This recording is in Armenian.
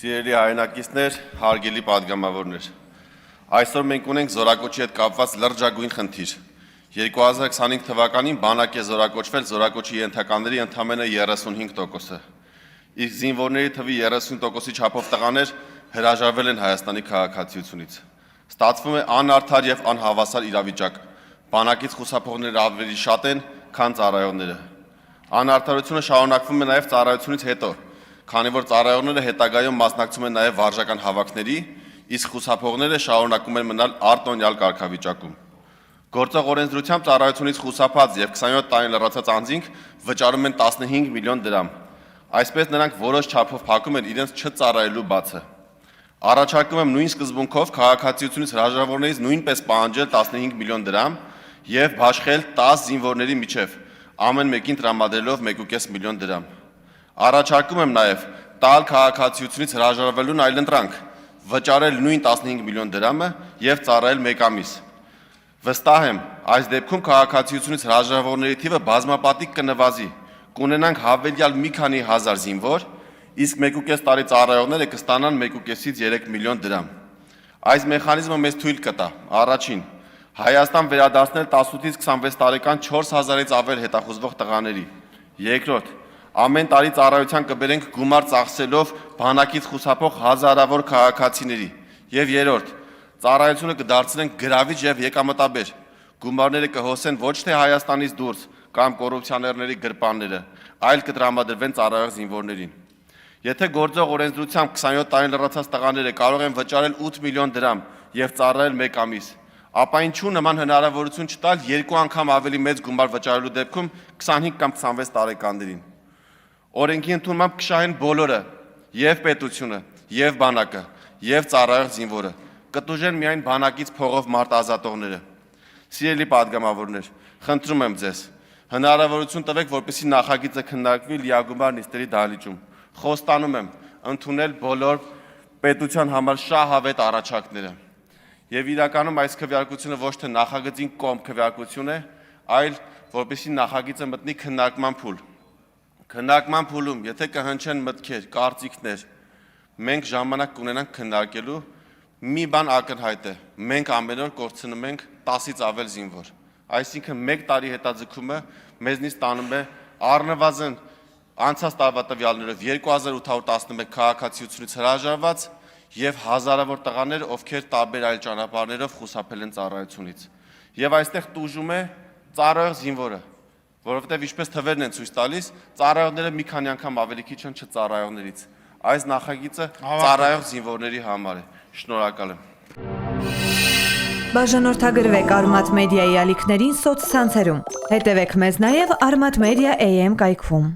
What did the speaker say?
Սիրելի հայրենակիցներ, հարգելի պատգամավորներ, այսօր մենք ունենք զորակոչի հետ կապված լրջագույն խնդիր։ 2025 թվականին բանակ է զորակոչվել զորակոչի ենթականների ընդամենը 35%-ը։ Իսկ զինվորների թվի 30%-ի չափով տղաներ հրաժարվել են Հայաստանի քաղաքացիությունից։ Ստացվում է անարդար եւ անհավասար իրավիճակ։ Բանակից խուսափողները ավելի շատ են, քան ծառայողները։ Անարդարությունը շարունակվում է նաեւ ծառայությունից հետո, քանի որ ծառայողները հետագայում մասնակցում են նաև վարժական հավաքների, իսկ խուսափողները շարունակում են մնալ արտոնյալ կարգավիճակում։ Գործող օրենսդրությամբ ծառայությունից խուսափած եւ 27 տարի լրացած անձինք վճարում են 15 միլիոն դրամ։ Այսպես նրանք որոշ չափով փակում են իրենց չծառայելու բացը։ Առաջարկում եմ նույն սկզբունքով քաղաքացիությունից հրաժարվողներից նույնպես պահանջել 15 միլիոն դրամ եւ բաշխել 10 զինվորների միջև, ամեն մեկին տրամադրելով 1.5 միլիոն դրամ։ Առաջարկում եմ նաև տալ քաղաքացիությունից հրաժարվելուն այլընտրանք, վճարել նույն 15 միլիոն դրամը եւ ծառայել 1 ամիս։ Վստահ եմ, այս դեպքում քաղաքացիությունից հրաժարվողների թիվը բազմապատիկ կնվազի, կունենանք հավելյալ մի քանի հազար զինվոր, իսկ 1.5 տարի ծառայողները կստանան 1.5-ից 3 միլիոն դրամ։ Այս մեխանիզմը մեզ թույլ կտա. Առաջին, Հայաստան վերադարձնել 18-ից 26 տարեկան 4000-ից ավել հետախուզվող տղաների։ Երկրորդ, ամեն տարի ծառայության կբերենք գումար ծախսելով բանակից խուսափող հազարավոր քաղաքացիների։ Եվ երրորդ, ծառայությունը կդարձնենք գրավիչ եւ եկամտաբեր։ Գումարները կհոսեն ոչ թե Հայաստանից դուրս կամ կոռուպցիաներների գրպանները, այլ կտրամադրվեն ծառայող զինվորներին։ Եթե գործող օրենսդրությամբ 27 տարի լրացած տղաները կարող են վճարել 8 միլիոն դրամ եւ ծառայել 1 ամիս, ապա ինչու նման հնարավորություն չտալ 2 անգամ ավելի մեծ գումար վճարելու դեպքում 25 կամ 26 տարեկաններին։ Օրենքի ընդունմամբ կշահեն բոլորը, եւ պետությունը, եւ բանակը, եւ ծառայող զինվորը, կտուժեն միայն բանակից փողով մարդ ազատողները։ Սիրելի պատգամավորներ, խնդրում եմ ձեզ, հնարավորություն տվեք, որպեսզի նախագիծը քննարկվի լիագումար նիստերի դահլիճում։ Խոստանում եմ ընդունել բոլոր պետության համար շահավետ առաջարկները։ Եվ իրականում այս քվեարկությունը ոչ թե նախագծին կողմ քվեարկություն է, այլ որպեսզի նախագիծը մտնի քննարկման փուլ։ Քննարկման փուլում, եթե կհնչեն մտքեր, կարծիքներ, մենք ժամանակ կունենանք քննարկելու, մի բան ակնհայտ է, մենք ամեն օր կորցնում ենք 10-ից ավել զինվոր։ Այսինքն 1 տարի հետաձգումը մեզնից տանում է առնվազն անցած տարվա տվյալներով 2811 քաղաքացիությունից հրաժարված եւ հազարավոր տղաներ, ովքեր տարբեր այլ ճանապարհներով խուսափել են ծառայությունից։ Եվ այստեղ տուժում է ծառայող զինվորը, որովհետև ինչպես թվերն են ցույց տալիս, ծառայողները մի քանի անգամ ավելի քիչ են չծառայողներից։ Այս նախագիծը ծառայող զինվորների համար է։ Շնորհակալ եմ։ Բաժանորդագրվեք Արմատ մեդիայի ալիքներին սոցցանցերում։ Հետևեք մեզ նաև Armat Media AM կայքում։